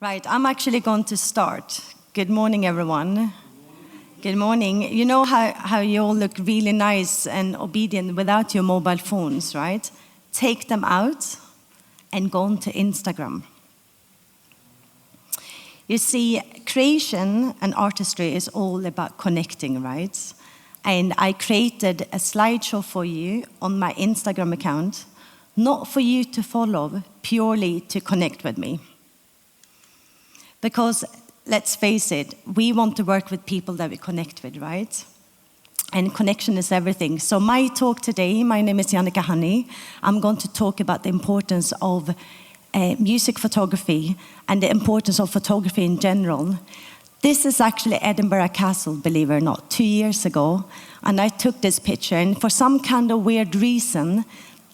Right, I'm actually going to start. Good morning, everyone. Good morning. You know how you all look really nice and obedient without your mobile phones, right? Take them out and go onto Instagram. You see, creation and artistry is all about connecting, right? And I created a slideshow for you on my Instagram account, not for you to follow, purely to connect with me. Because, let's face it, we want to work with people that we connect with, right? And connection is everything. So my talk today, my name is Jannica. I'm going to talk about the importance of music photography and the importance of photography in general. This is actually Edinburgh Castle, believe it or not, 2 years ago. And I took this picture, and for some kind of weird reason,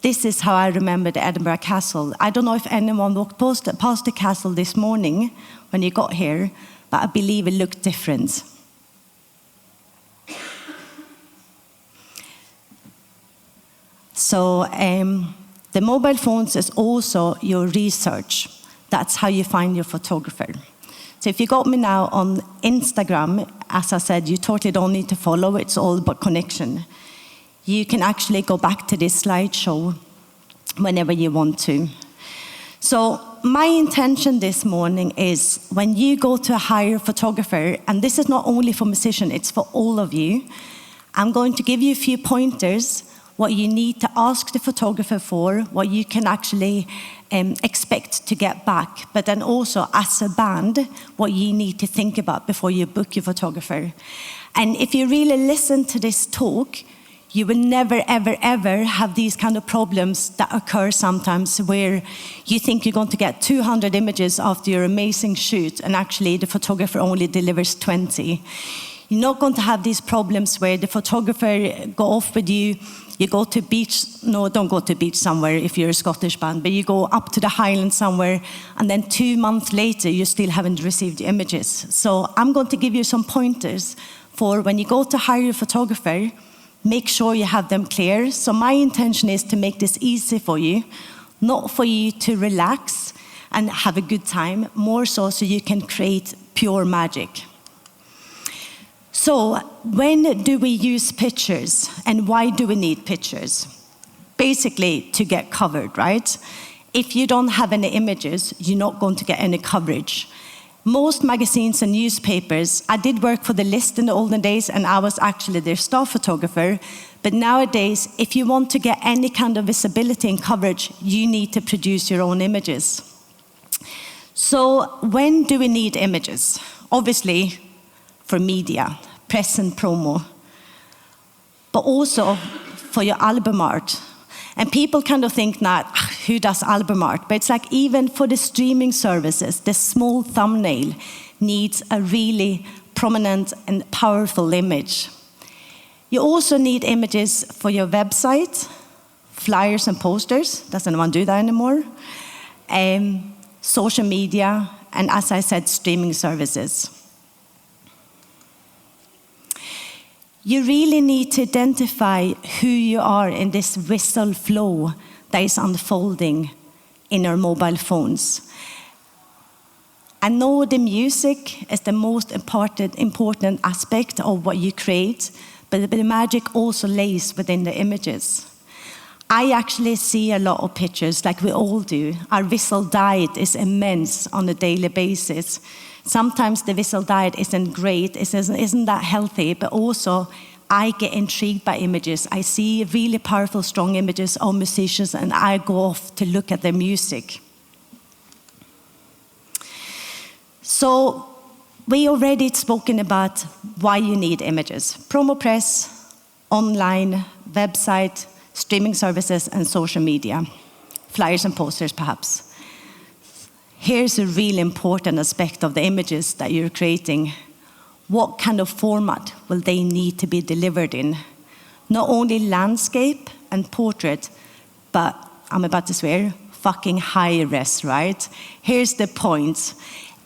this is how I remember the Edinburgh Castle. I don't know if anyone walked past the castle this morning when you got here, but I believe it looked different. So the mobile phones is also your research. That's how you find your photographer. So if you got me now on Instagram, as I said, you totally don't need to follow. It's all about connection. You can actually go back to this slideshow whenever you want to. So my intention this morning is when you go to hire a photographer, and this is not only for musicians, it's for all of you, I'm going to give you a few pointers, what you need to ask the photographer for, what you can actually expect to get back, but then also as a band, what you need to think about before you book your photographer. And if you really listen to this talk, you will never, ever, ever have these kind of problems that occur sometimes where you think you're going to get 200 images after your amazing shoot, and actually the photographer only delivers 20. You're not going to have these problems where the photographer go off with you, you go to beach, no, don't go to beach somewhere if you're a Scottish band, but you go up to the Highlands somewhere, and then 2 months later, you still haven't received the images. So I'm going to give you some pointers for when you go to hire a photographer, make sure you have them clear. So my intention is to make this easy for you, not for you to relax and have a good time, more so you can create pure magic. So when do we use pictures, and why do we need pictures? Basically, to get covered, right? If you don't have any images, you're not going to get any coverage. Most magazines and newspapers, I did work for The List in the olden days, and I was actually their staff photographer. But nowadays, if you want to get any kind of visibility and coverage, you need to produce your own images. So when do we need images? Obviously, for media, press and promo, but also for your album art. And people kind of think that, who does album art? But it's like even for the streaming services, the small thumbnail needs a really prominent and powerful image. You also need images for your website, flyers and posters. Does anyone do that anymore? Social media, and as I said, streaming services. You really need to identify who you are in this visual flow that is unfolding in our mobile phones. I know the music is the most important aspect of what you create, but the magic also lays within the images. I actually see a lot of pictures, like we all do. Our visual diet is immense on a daily basis. Sometimes the visual diet isn't great, isn't that healthy, but also I get intrigued by images. I see really powerful, strong images of musicians, and I go off to look at their music. So we already spoken about why you need images. Promo press, online, website, streaming services, and social media. Flyers and posters, perhaps. Here's a really important aspect of the images that you're creating. What kind of format will they need to be delivered in? Not only landscape and portrait, but I'm about to swear, fucking high res, right? Here's the point.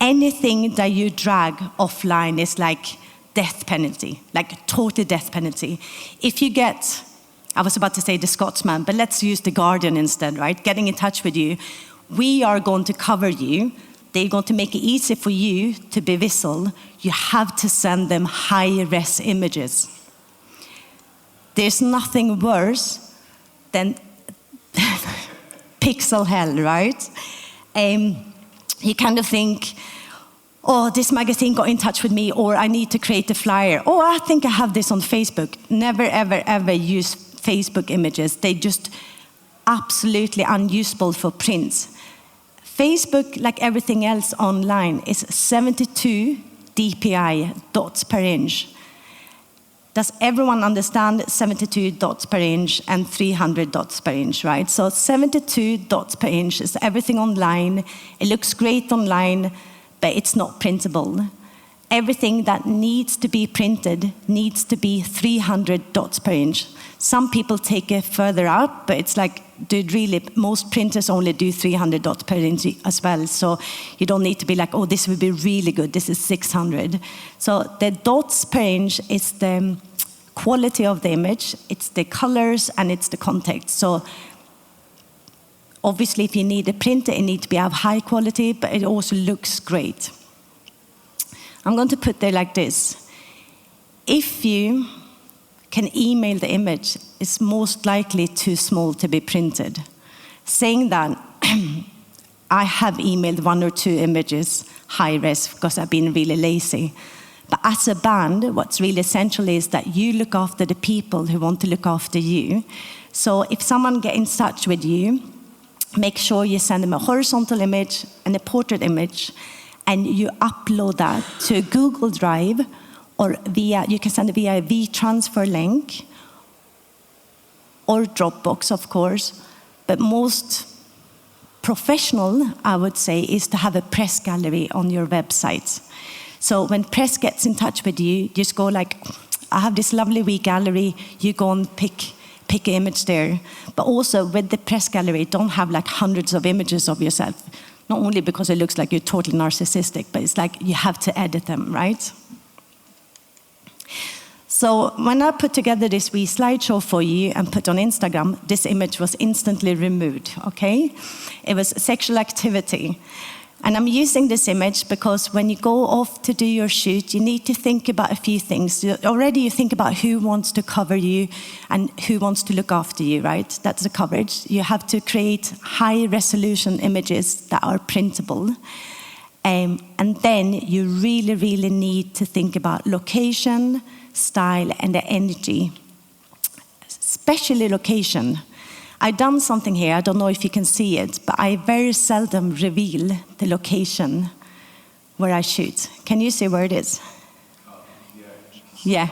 Anything that you drag offline is like death penalty, like total death penalty. If you get, I was about to say the Scotsman, but let's use the Guardian instead, right? Getting in touch with you. We are going to cover you, they're going to make it easy for you to be visible. You have to send them high-res images. There's nothing worse than pixel hell, right? You kind of think, oh, this magazine got in touch with me, or I need to create a flyer. Oh, I think I have this on Facebook. Never, ever, ever use Facebook images. They're just absolutely unusable for print. Facebook, like everything else online, is 72 dpi, dots per inch. Does everyone understand 72 dots per inch and 300 dots per inch, right? So 72 dots per inch is everything online. It looks great online, but it's not printable. Everything that needs to be printed needs to be 300 dots per inch. Some people take it further up, but it's like, dude, really, most printers only do 300 dots per inch as well. So you don't need to be like, oh, this would be really good. This is 600. So the dots per inch is the quality of the image, it's the colors, and it's the context. So obviously, if you need a printer, it needs to be of high quality, but it also looks great. I'm going to put there like this. If you can email the image, it's most likely too small to be printed. Saying that, I have emailed 1 or 2 images high-res because I've been really lazy. But as a band, what's really essential is that you look after the people who want to look after you. So if someone gets in touch with you, make sure you send them a horizontal image and a portrait image, and you upload that to Google Drive, or you can send it via a WeTransfer link, or Dropbox, of course. But most professional, I would say, is to have a press gallery on your website. So when press gets in touch with you, just go like, I have this lovely wee gallery, you go and pick an image there. But also with the press gallery, don't have like hundreds of images of yourself. Not only because it looks like you're totally narcissistic, but it's like you have to edit them, right? So when I put together this wee slideshow for you and put on Instagram, this image was instantly removed, okay? It was sexual activity. And I'm using this image because when you go off to do your shoot, you need to think about a few things. Already you think about who wants to cover you and who wants to look after you, right? That's the coverage. You have to create high-resolution images that are printable. And then you really, really need to think about location, style, and the energy. Especially location. I've done something here, I don't know if you can see it, but I very seldom reveal the location where I shoot. Can you see where it is? Yeah.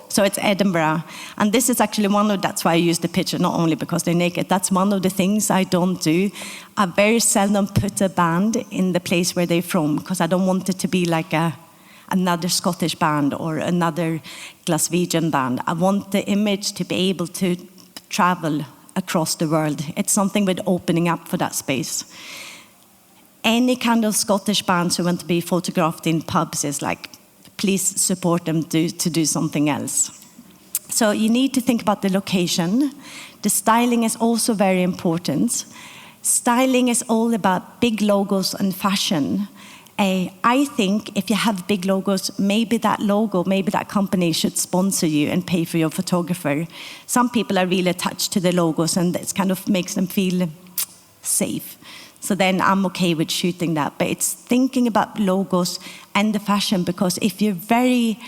So it's Edinburgh. And this is actually that's why I use the picture, not only because they're naked. That's one of the things I don't do. I very seldom put a band in the place where they're from, because I don't want it to be like another Scottish band or another Glaswegian band. I want the image to be able to travel across the world. It's something with opening up for that space. Any kind of Scottish bands who want to be photographed in pubs is like, please support them to do something else. So you need to think about the location. The styling is also very important. Styling is all about big logos and fashion. I think if you have big logos, maybe that company should sponsor you and pay for your photographer. Some people are really attached to the logos, and it kind of makes them feel safe. So then I'm okay with shooting that. But it's thinking about logos and the fashion, because if you're very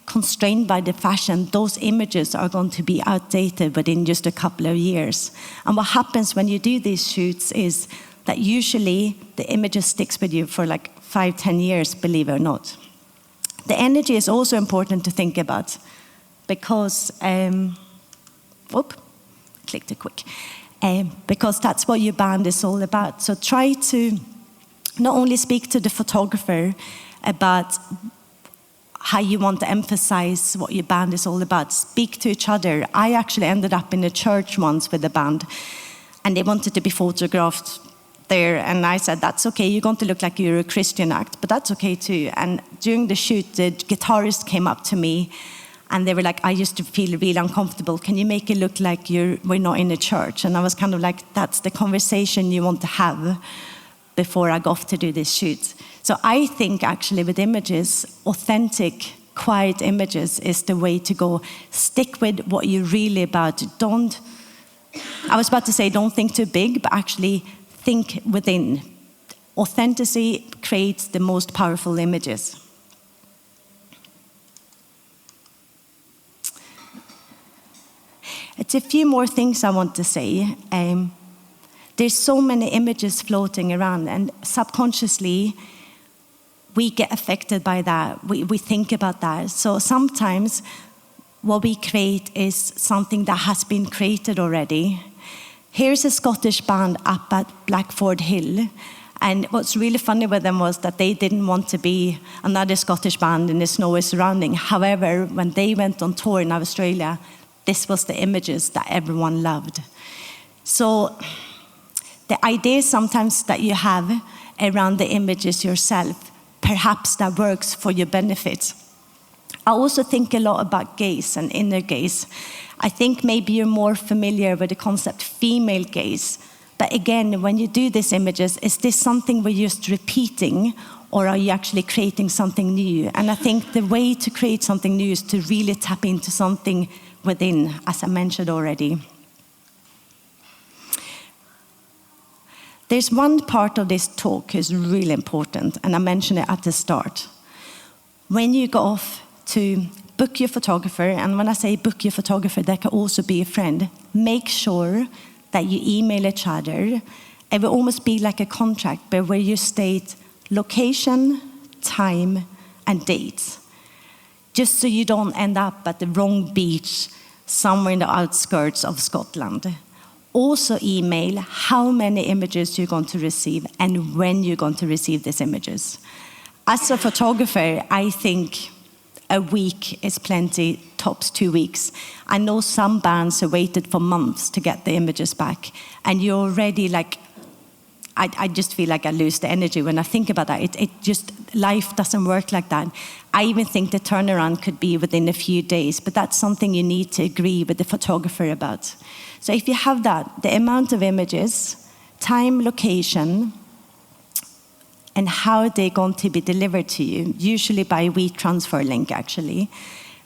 constrained by the fashion, those images are going to be outdated within just a couple of years. And what happens when you do these shoots is that usually the images sticks with you for like 5-10 years, believe it or not. The energy is also important to think about, because, clicked it quick, because that's what your band is all about. So try to not only speak to the photographer about how you want to emphasize what your band is all about, speak to each other. I actually ended up in a church once with a band, and they wanted to be photographed there, and I said, that's okay, you're going to look like you're a Christian act, but that's okay too. And during the shoot, the guitarist came up to me, and they were like, I used to feel really uncomfortable. Can you make it look like we're not in a church? And I was kind of like, that's the conversation you want to have. before I go off to do this shoot. So I think actually with images, authentic, quiet images is the way to go. Stick with what you're really about. I was about to say don't think too big, but actually think within. Authenticity creates the most powerful images. It's a few more things I want to say. There's so many images floating around, and subconsciously we get affected by that. We think about that. So sometimes what we create is something that has been created already. Here's a Scottish band up at Blackford Hill. And what's really funny with them was that they didn't want to be another Scottish band in the snowy surrounding. However, when they went on tour in Australia, this was the images that everyone loved. So the idea sometimes that you have around the images yourself, perhaps that works for your benefit. I also think a lot about gaze and inner gaze. I think maybe you're more familiar with the concept female gaze. But again, when you do these images, is this something we're just repeating, or are you actually creating something new? And I think the way to create something new is to really tap into something within, as I mentioned already. There's one part of this talk is really important, and I mentioned it at the start. When you go off to book your photographer, and when I say book your photographer, that can also be a friend, make sure that you email each other. It will almost be like a contract, but where you state location, time, and dates. Just so you don't end up at the wrong beach somewhere in the outskirts of Scotland. Also email how many images you're going to receive and when you're going to receive these images. As a photographer, I think a week is plenty, tops 2 weeks. I know some bands have waited for months to get the images back, and you're already like, I just feel like I lose the energy when I think about that. It just, life doesn't work like that. I even think the turnaround could be within a few days, but that's something you need to agree with the photographer about. So if you have that, the amount of images, time, location, and how they're going to be delivered to you, usually by WeTransfer link actually,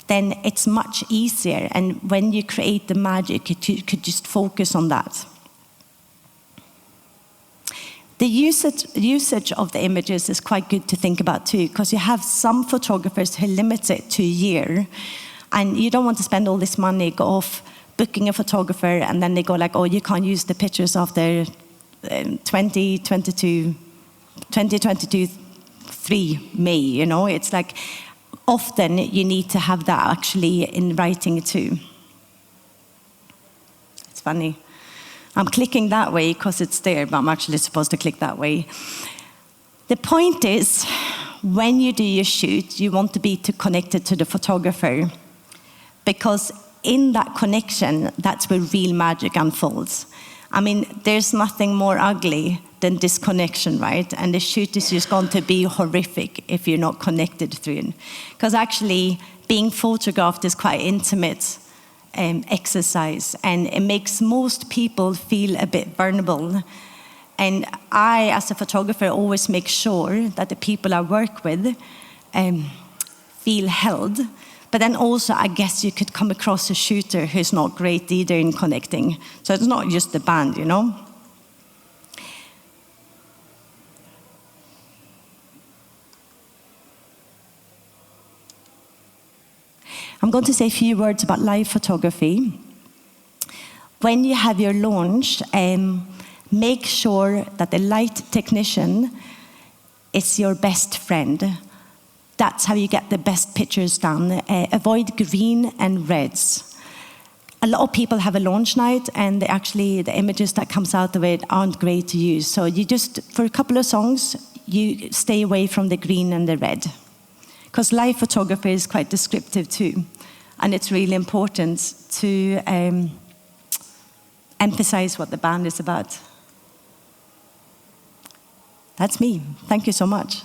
then it's much easier. And when you create the magic, you could just focus on that. The usage of the images is quite good to think about too, because you have some photographers who limit it to a year, and you don't want to spend all this money, go off booking a photographer, and then they go like, oh, you can't use the pictures of the 2022 3 May, you know? It's like, often you need to have that actually in writing too. It's funny. I'm clicking that way because it's there, but I'm actually supposed to click that way. The point is, when you do your shoot, you want to be connected to the photographer, because in that connection, that's where real magic unfolds. I mean, there's nothing more ugly than disconnection, right? And the shoot is just going to be horrific if you're not connected through it. Because actually, being photographed is quite intimate exercise, and it makes most people feel a bit vulnerable. And I, as a photographer, always make sure that the people I work with feel held. But then also, I guess you could come across a shooter who's not great either in connecting. So it's not just the band, you know? I'm going to say a few words about live photography. When you have your launch, make sure that the light technician is your best friend. That's how you get the best pictures done. Avoid green and reds. A lot of people have a launch night, and the images that comes out of it aren't great to use. So you just, for a couple of songs, you stay away from the green and the red. Because live photography is quite descriptive too. And it's really important to emphasize what the band is about. That's me. Thank you so much.